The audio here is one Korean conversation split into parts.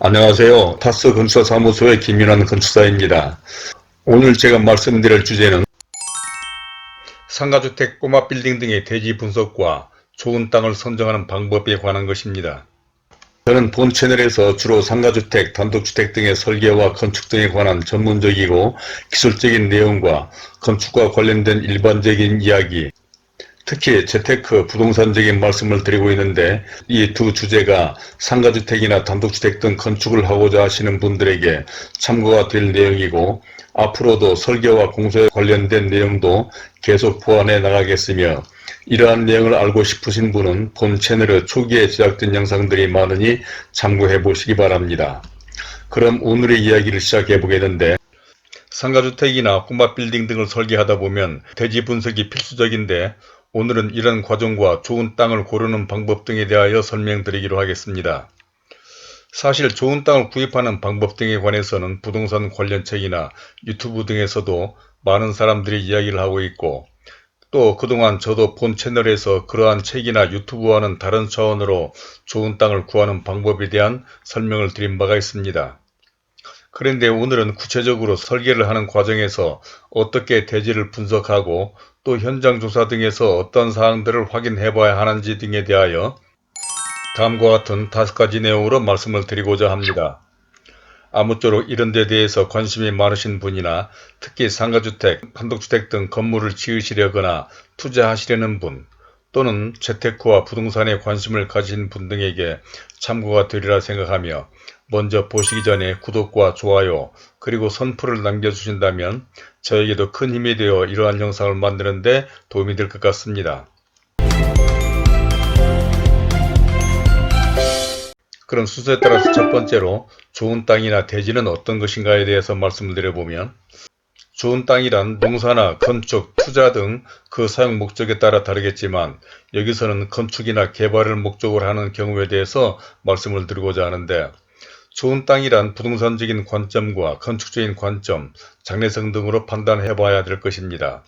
안녕하세요. 타스 건축사무소의 김윤환 건축사입니다. 오늘 제가 말씀드릴 주제는 상가주택, 꼬마 빌딩 등의 대지 분석과 좋은 땅을 선정하는 방법에 관한 것입니다. 저는 본 채널에서 주로 상가주택, 단독주택 등의 설계와 건축 등에 관한 전문적이고 기술적인 내용과 건축과 관련된 일반적인 이야기, 특히 재테크, 부동산적인 말씀을 드리고 있는데, 이 두 주제가 상가주택이나 단독주택 등 건축을 하고자 하시는 분들에게 참고가 될 내용이고, 앞으로도 설계와 공사에 관련된 내용도 계속 보완해 나가겠으며, 이러한 내용을 알고 싶으신 분은 본 채널에 초기에 제작된 영상들이 많으니 참고해 보시기 바랍니다. 그럼 오늘의 이야기를 시작해 보겠는데, 상가주택이나 꼬마 빌딩 등을 설계하다 보면 대지 분석이 필수적인데, 오늘은 이런 과정과 좋은 땅을 고르는 방법 등에 대하여 설명드리기로 하겠습니다. 사실 좋은 땅을 구입하는 방법 등에 관해서는 부동산 관련 책이나 유튜브 등에서도 많은 사람들이 이야기를 하고 있고, 또 그동안 저도 본 채널에서 그러한 책이나 유튜브와는 다른 차원으로 좋은 땅을 구하는 방법에 대한 설명을 드린 바가 있습니다. 그런데 오늘은 구체적으로 설계를 하는 과정에서 어떻게 대지를 분석하고 또 현장 조사 등에서 어떤 사항들을 확인해 봐야 하는지 등에 대하여 다음과 같은 5가지 내용으로 말씀을 드리고자 합니다. 아무쪼록 이런 데 대해서 관심이 많으신 분이나 특히 상가주택, 단독주택 등 건물을 지으시려거나 투자하시려는 분, 또는 재테크와 부동산에 관심을 가진 분 등에게 참고가 되리라 생각하며 먼저 보시기 전에 구독과 좋아요 그리고 선풀을 남겨주신다면 저에게도 큰 힘이 되어 이러한 영상을 만드는 데 도움이 될 것 같습니다. 그럼 순서에 따라서 첫 번째로 좋은 땅이나 대지는 어떤 것인가에 대해서 말씀을 드려보면, 좋은 땅이란 농사나 건축, 투자 등 그 사용 목적에 따라 다르겠지만 여기서는 건축이나 개발을 목적으로 하는 경우에 대해서 말씀을 드리고자 하는데, 좋은 땅이란 부동산적인 관점과 건축적인 관점, 장래성 등으로 판단해 봐야 될 것입니다.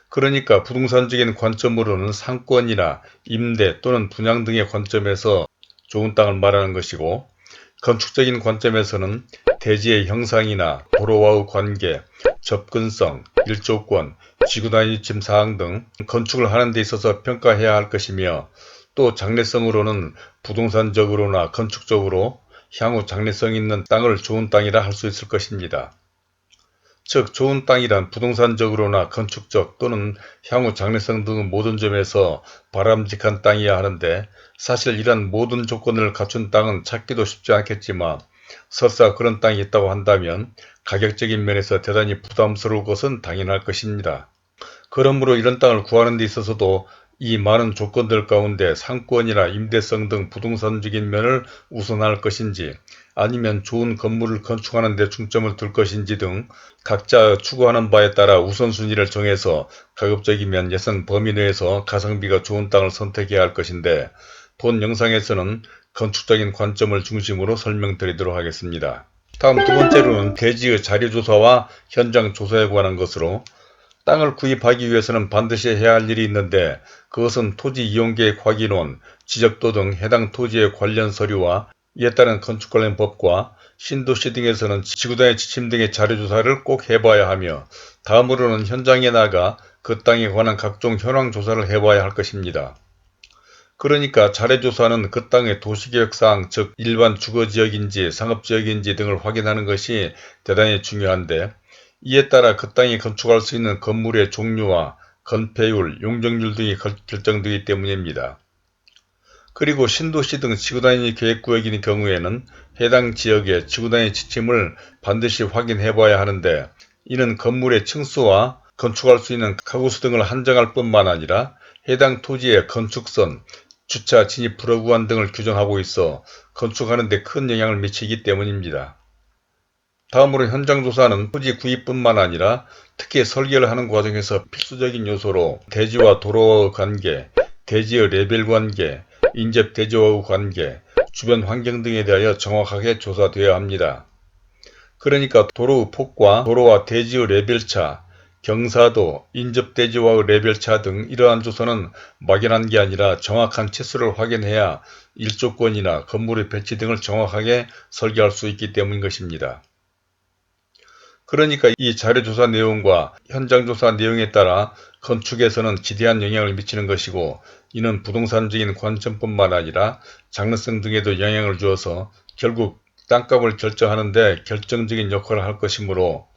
그러니까 부동산적인 관점으로는 상권이나 임대 또는 분양 등의 관점에서 좋은 땅을 말하는 것이고, 건축적인 관점에서는 대지의 형상이나 도로와의 관계, 접근성, 일조권, 지구단위 지침 사항 등 건축을 하는 데 있어서 평가해야 할 것이며, 또 장래성으로는 부동산적으로나 건축적으로 향후 장래성 있는 땅을 좋은 땅이라 할 수 있을 것입니다. 즉 좋은 땅이란 부동산적으로나 건축적 또는 향후 장래성 등 모든 점에서 바람직한 땅이어야 하는데, 사실 이런 모든 조건을 갖춘 땅은 찾기도 쉽지 않겠지만 설사 그런 땅이 있다고 한다면 가격적인 면에서 대단히 부담스러울 것은 당연할 것입니다. 그러므로 이런 땅을 구하는 데 있어서도 이 많은 조건들 가운데 상권이나 임대성 등 부동산적인 면을 우선할 것인지, 아니면 좋은 건물을 건축하는 데 중점을 둘 것인지 등 각자 추구하는 바에 따라 우선순위를 정해서 가급적이면 예산 범위 내에서 가성비가 좋은 땅을 선택해야 할 것인데, 본 영상에서는 건축적인 관점을 중심으로 설명드리도록 하겠습니다. 다음 두 번째로는 대지의 자료조사와 현장 조사에 관한 것으로, 땅을 구입하기 위해서는 반드시 해야 할 일이 있는데, 그것은 토지 이용계획 확인원, 지적도 등 해당 토지의 관련 서류와 이에 따른 건축 관련 법과 신도시 등에서는 지구단위 지침 등의 자료조사를 꼭 해봐야 하며, 다음으로는 현장에 나가 그 땅에 관한 각종 현황 조사를 해봐야 할 것입니다. 그러니까 자료조사는 그 땅의 도시계획사항, 즉 일반 주거지역인지 상업지역인지 등을 확인하는 것이 대단히 중요한데, 이에 따라 그 땅에 건축할 수 있는 건물의 종류와 건폐율, 용적률 등이 결정되기 때문입니다. 그리고 신도시 등 지구단위 계획구역인 경우에는 해당 지역의 지구단위 지침을 반드시 확인해 봐야 하는데, 이는 건물의 층수와 건축할 수 있는 가구수 등을 한정할 뿐만 아니라 해당 토지의 건축선, 주차, 진입 불허 구간 등을 규정하고 있어 건축하는 데 큰 영향을 미치기 때문입니다. 다음으로 현장조사는 토지 구입뿐만 아니라 특히 설계를 하는 과정에서 필수적인 요소로 대지와 도로와의 관계, 대지의 레벨 관계, 인접 대지와의 관계, 주변 환경 등에 대하여 정확하게 조사되어야 합니다. 그러니까 도로의 폭과 도로와 대지의 레벨차, 경사도, 인접대지와의 레벨차 등 이러한 조사는 막연한 게 아니라 정확한 치수를 확인해야 일조권이나 건물의 배치 등을 정확하게 설계할 수 있기 때문인 것입니다. 그러니까 이 자료조사 내용과 현장조사 내용에 따라 건축에서는 지대한 영향을 미치는 것이고, 이는 부동산적인 관점뿐만 아니라 장르성 등에도 영향을 주어서 결국 땅값을 결정하는 데 결정적인 역할을 할 것이므로,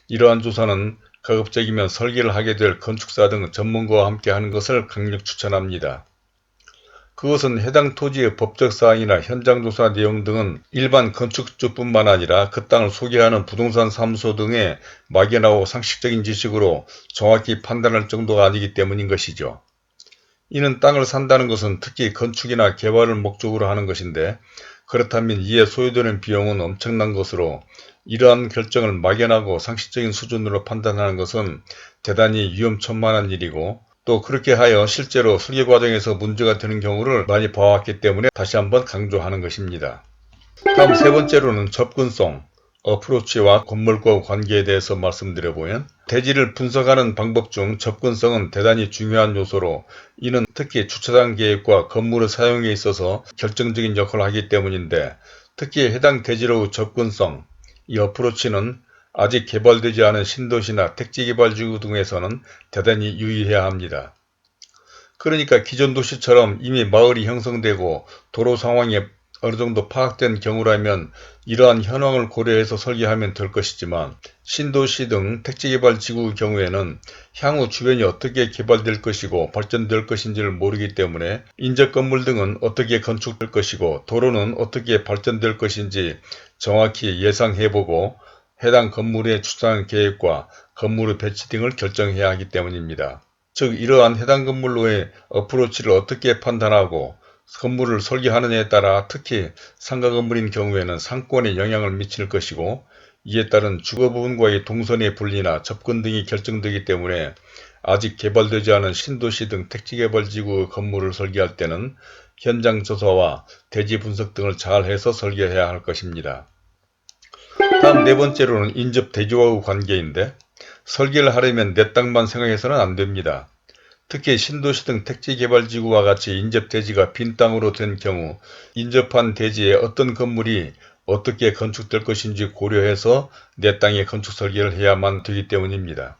이러한 조사는 가급적이면 설계를 하게 될 건축사 등 전문가와 함께 하는 것을 강력 추천합니다. 그것은 해당 토지의 법적 사항이나 현장조사 내용 등은 일반 건축주뿐만 아니라 그 땅을 소개하는 부동산 사무소 등의 막연하고 상식적인 지식으로 정확히 판단할 정도가 아니기 때문인 것이죠. 이는 땅을 산다는 것은 특히 건축이나 개발을 목적으로 하는 것인데, 그렇다면 이에 소요되는 비용은 엄청난 것으로 이러한 결정을 막연하고 상식적인 수준으로 판단하는 것은 대단히 위험천만한 일이고, 또 그렇게 하여 실제로 설계 과정에서 문제가 되는 경우를 많이 봐왔기 때문에 다시 한번 강조하는 것입니다. 다음 세 번째로는 접근성, 어프로치와 건물과 관계에 대해서 말씀드려보면, 대지를 분석하는 방법 중 접근성은 대단히 중요한 요소로, 이는 특히 주차장 계획과 건물의 사용에 있어서 결정적인 역할을 하기 때문인데, 특히 해당 대지로의 접근성, 이 어프로치는 아직 개발되지 않은 신도시나 택지개발지구 등에서는 대단히 유의해야 합니다. 그러니까 기존 도시처럼 이미 마을이 형성되고 도로 상황이 어느 정도 파악된 경우라면 이러한 현황을 고려해서 설계하면 될 것이지만, 신도시 등 택지개발지구의 경우에는 향후 주변이 어떻게 개발될 것이고 발전될 것인지를 모르기 때문에 인접 건물 등은 어떻게 건축될 것이고 도로는 어떻게 발전될 것인지 정확히 예상해보고 해당 건물의 주차장 계획과 건물의 배치 등을 결정해야 하기 때문입니다. 즉, 이러한 해당 건물로의 어프로치를 어떻게 판단하고 건물을 설계하느냐에 따라 특히 상가 건물인 경우에는 상권에 영향을 미칠 것이고, 이에 따른 주거 부분과의 동선의 분리나 접근 등이 결정되기 때문에 아직 개발되지 않은 신도시 등 택지개발지구 건물을 설계할 때는 현장 조사와 대지 분석 등을 잘 해서 설계해야 할 것입니다. 다음 네 번째로는 인접 대지와의 관계인데, 설계를 하려면 내 땅만 생각해서는 안 됩니다. 특히 신도시 등 택지개발지구와 같이 인접 대지가 빈 땅으로 된 경우 인접한 대지에 어떤 건물이 어떻게 건축될 것인지 고려해서 내 땅에 건축 설계를 해야만 되기 때문입니다.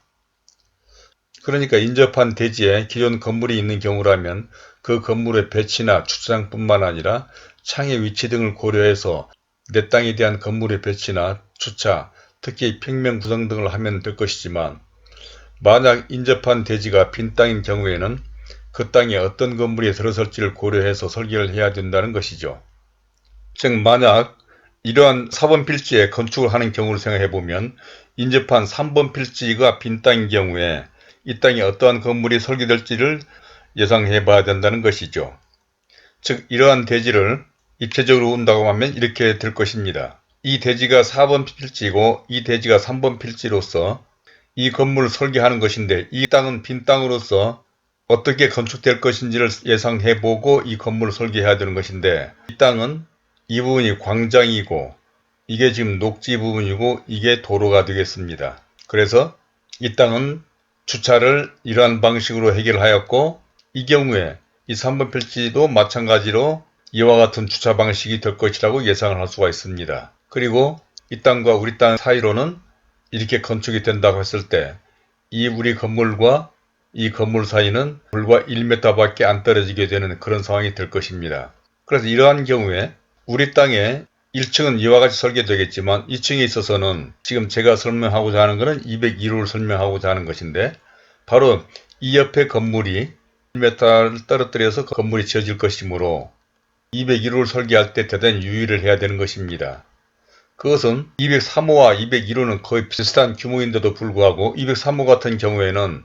그러니까 인접한 대지에 기존 건물이 있는 경우라면 그 건물의 배치나 주차장뿐만 아니라 창의 위치 등을 고려해서 내 땅에 대한 건물의 배치나 주차, 특히 평면 구성 등을 하면 될 것이지만, 만약 인접한 대지가 빈 땅인 경우에는 그 땅에 어떤 건물이 들어설지를 고려해서 설계를 해야 된다는 것이죠. 즉, 만약 이러한 4번 필지에 건축을 하는 경우를 생각해보면 인접한 3번 필지가 빈 땅인 경우에 이 땅에 어떠한 건물이 설계될지를 예상해 봐야 된다는 것이죠. 즉, 이러한 대지를 입체적으로 본다고 하면 이렇게 될 것입니다. 이 대지가 4번 필지이고 이 대지가 3번 필지로서 이 건물을 설계하는 것인데, 이 땅은 빈 땅으로서 어떻게 건축될 것인지를 예상해보고 이 건물을 설계해야 되는 것인데, 이 땅은 이 부분이 광장이고 이게 지금 녹지 부분이고 이게 도로가 되겠습니다. 그래서 이 땅은 주차를 이러한 방식으로 해결하였고, 이 경우에 이 3번 필지도 마찬가지로 이와 같은 주차 방식이 될 것이라고 예상을 할 수가 있습니다. 그리고 이 땅과 우리 땅 사이로는 이렇게 건축이 된다고 했을 때 이 우리 건물과 이 건물 사이는 불과 1m 밖에 안 떨어지게 되는 그런 상황이 될 것입니다. 그래서 이러한 경우에 우리 땅에 1층은 이와 같이 설계되겠지만 2층에 있어서는 지금 제가 설명하고자 하는 것은 202호를 설명하고자 하는 것인데, 바로 이 옆에 건물이 1m를 떨어뜨려서 건물이 지어질 것이므로 201호를 설계할 때 대단히 유의를 해야 되는 것입니다. 그것은 203호와 201호는 거의 비슷한 규모인데도 불구하고 203호 같은 경우에는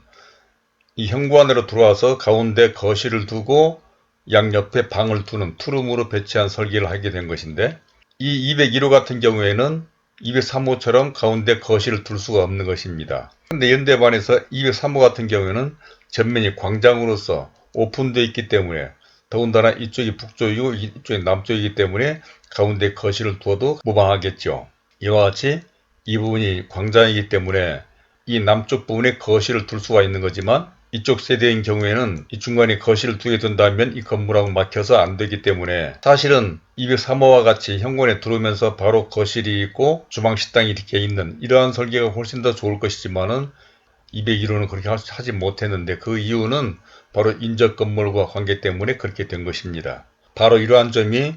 이 현관으로 들어와서 가운데 거실을 두고 양옆에 방을 두는 투룸으로 배치한 설계를 하게 된 것인데, 이 201호 같은 경우에는 203호처럼 가운데 거실을 둘 수가 없는 것입니다. 그런데 연대 반해서 203호 같은 경우에는 전면이 광장으로서 오픈되어 있기 때문에, 더군다나 이쪽이 북쪽이고 이쪽이 남쪽이기 때문에 가운데 거실을 두어도 무방하겠죠. 이와 같이 이 부분이 광장이기 때문에 이 남쪽 부분에 거실을 둘 수가 있는 거지만 이쪽 세대인 경우에는 이 중간에 거실을 두게 된다면 이 건물하고 막혀서 안 되기 때문에 사실은 203호와 같이 현관에 들어오면서 바로 거실이 있고 주방 식당이 이렇게 있는 이러한 설계가 훨씬 더 좋을 것이지만은 201호는 그렇게 하지 못했는데 그 이유는 바로 인접 건물과 관계 때문에 그렇게 된 것입니다. 바로 이러한 점이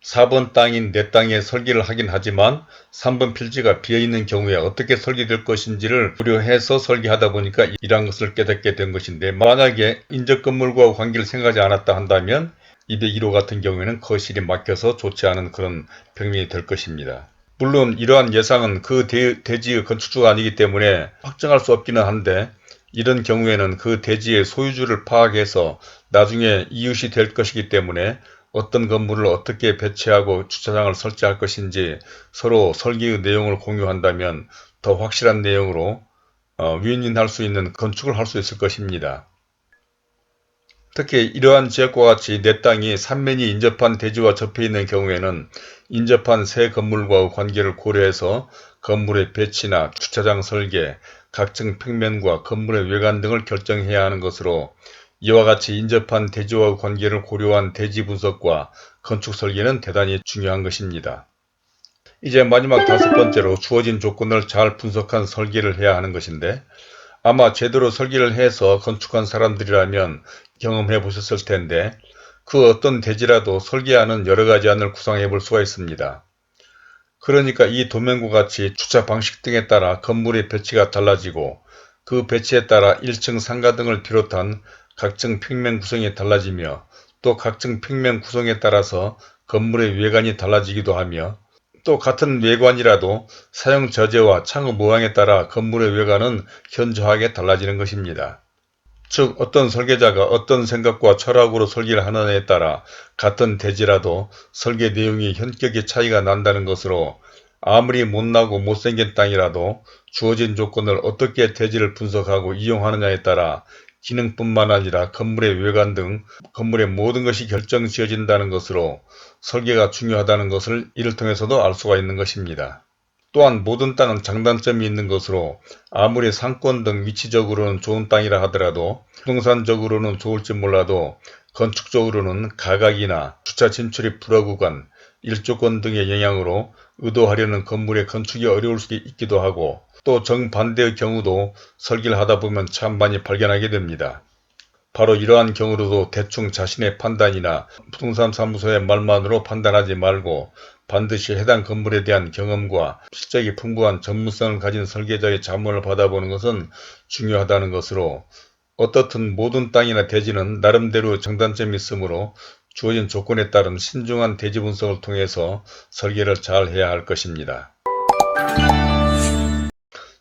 4번 땅인 내 땅에 설계를 하긴 하지만 3번 필지가 비어있는 경우에 어떻게 설계될 것인지를 고려해서 설계하다 보니까 이러한 것을 깨닫게 된 것인데, 만약에 인접 건물과 관계를 생각하지 않았다 한다면 201호 같은 경우에는 거실이 막혀서 좋지 않은 그런 평면이 될 것입니다. 물론 이러한 예상은 그 대지의 건축주가 아니기 때문에 확정할 수 없기는 한데, 이런 경우에는 그 대지의 소유주를 파악해서 나중에 이웃이 될 것이기 때문에 어떤 건물을 어떻게 배치하고 주차장을 설치할 것인지 서로 설계의 내용을 공유한다면 더 확실한 내용으로 윈윈할 수 있는 건축을 할 수 있을 것입니다. 특히 이러한 지역과 같이 내 땅이 삼면이 인접한 대지와 접해있는 경우에는 인접한 새 건물과의 관계를 고려해서 건물의 배치나 주차장 설계, 각종 평면과 건물의 외관 등을 결정해야 하는 것으로, 이와 같이 인접한 대지와의 관계를 고려한 대지 분석과 건축 설계는 대단히 중요한 것입니다. 이제 마지막 5번째로 주어진 조건을 잘 분석한 설계를 해야 하는 것인데, 아마 제대로 설계를 해서 건축한 사람들이라면 경험해 보셨을 텐데, 그 어떤 대지라도 설계하는 여러가지 안을 구상해 볼 수가 있습니다. 그러니까 이 도면과 같이 주차 방식 등에 따라 건물의 배치가 달라지고, 그 배치에 따라 1층 상가 등을 비롯한 각종 평면 구성이 달라지며, 또 각종 평면 구성에 따라서 건물의 외관이 달라지기도 하며, 또 같은 외관이라도 사용 저재와 창호 모양에 따라 건물의 외관은 현저하게 달라지는 것입니다. 즉, 어떤 설계자가 어떤 생각과 철학으로 설계를 하느냐에 따라 같은 대지라도 설계 내용이 현격히 차이가 난다는 것으로, 아무리 못나고 못생긴 땅이라도 주어진 조건을 어떻게 대지를 분석하고 이용하느냐에 따라 기능뿐만 아니라 건물의 외관 등 건물의 모든 것이 결정지어진다는 것으로 설계가 중요하다는 것을 이를 통해서도 알 수가 있는 것입니다. 또한 모든 땅은 장단점이 있는 것으로, 아무리 상권 등 위치적으로는 좋은 땅이라 하더라도 부동산적으로는 좋을지 몰라도 건축적으로는 가각이나 주차 진출이 불허구간, 일조권 등의 영향으로 의도하려는 건물의 건축이 어려울 수 있기도 하고, 또 정반대의 경우도 설계를 하다 보면 참 많이 발견하게 됩니다. 바로 이러한 경우로도 대충 자신의 판단이나 부동산 사무소의 말만으로 판단하지 말고 반드시 해당 건물에 대한 경험과 실적이 풍부한 전문성을 가진 설계자의 자문을 받아보는 것은 중요하다는 것으로, 어떻든 모든 땅이나 대지는 나름대로 장단점이 있으므로 주어진 조건에 따른 신중한 대지 분석을 통해서 설계를 잘 해야 할 것입니다.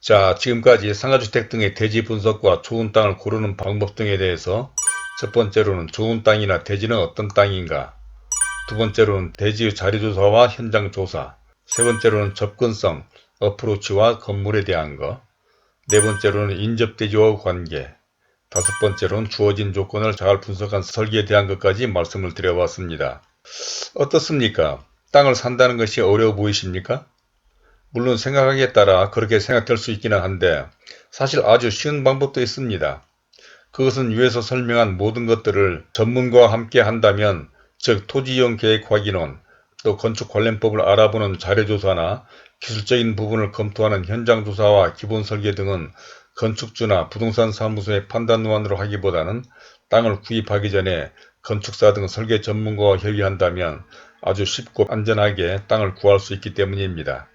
자, 지금까지 상가주택 등의 대지 분석과 좋은 땅을 고르는 방법 등에 대해서, 첫 번째로는 좋은 땅이나 대지는 어떤 땅인가, 두 번째로는 대지의 자료조사와 현장조사, 세 번째로는 접근성, 어프로치와 건물에 대한 것, 네 번째로는 인접대지와의 관계, 다섯 번째로는 주어진 조건을 잘 분석한 설계에 대한 것까지 말씀을 드려봤습니다. 어떻습니까? 땅을 산다는 것이 어려워 보이십니까? 물론 생각하기에 따라 그렇게 생각될 수 있기는 한데, 사실 아주 쉬운 방법도 있습니다. 그것은 위에서 설명한 모든 것들을 전문가와 함께 한다면, 즉 토지이용 계획 확인원, 또 건축 관련법을 알아보는 자료조사나 기술적인 부분을 검토하는 현장조사와 기본 설계 등은 건축주나 부동산 사무소의 판단원으로 하기보다는 땅을 구입하기 전에 건축사 등 설계 전문가와 협의한다면 아주 쉽고 안전하게 땅을 구할 수 있기 때문입니다.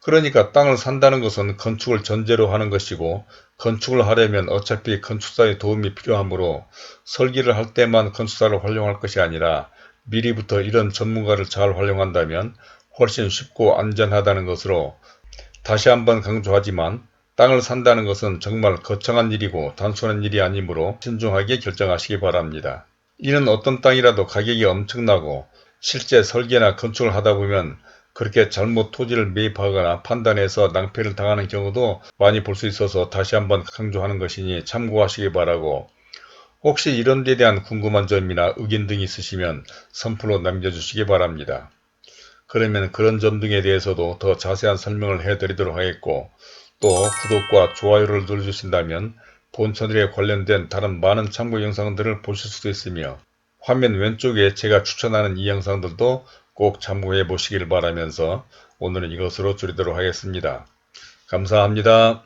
그러니까 땅을 산다는 것은 건축을 전제로 하는 것이고, 건축을 하려면 어차피 건축사의 도움이 필요하므로 설계를 할 때만 건축사를 활용할 것이 아니라 미리부터 이런 전문가를 잘 활용한다면 훨씬 쉽고 안전하다는 것으로, 다시 한번 강조하지만 땅을 산다는 것은 정말 거창한 일이고 단순한 일이 아니므로 신중하게 결정하시기 바랍니다. 이는 어떤 땅이라도 가격이 엄청나고 실제 설계나 건축을 하다 보면 그렇게 잘못 토지를 매입하거나 판단해서 낭패를 당하는 경우도 많이 볼 수 있어서 다시 한번 강조하는 것이니 참고하시기 바라고, 혹시 이런 데 대한 궁금한 점이나 의견 등이 있으시면 선플로 남겨주시기 바랍니다. 그러면 그런 점 등에 대해서도 더 자세한 설명을 해드리도록 하겠고, 또 구독과 좋아요를 눌러주신다면 본 채널에 관련된 다른 많은 참고 영상들을 보실 수도 있으며 화면 왼쪽에 제가 추천하는 이 영상들도 꼭 참고해 보시길 바라면서 오늘은 이것으로 줄이도록 하겠습니다. 감사합니다.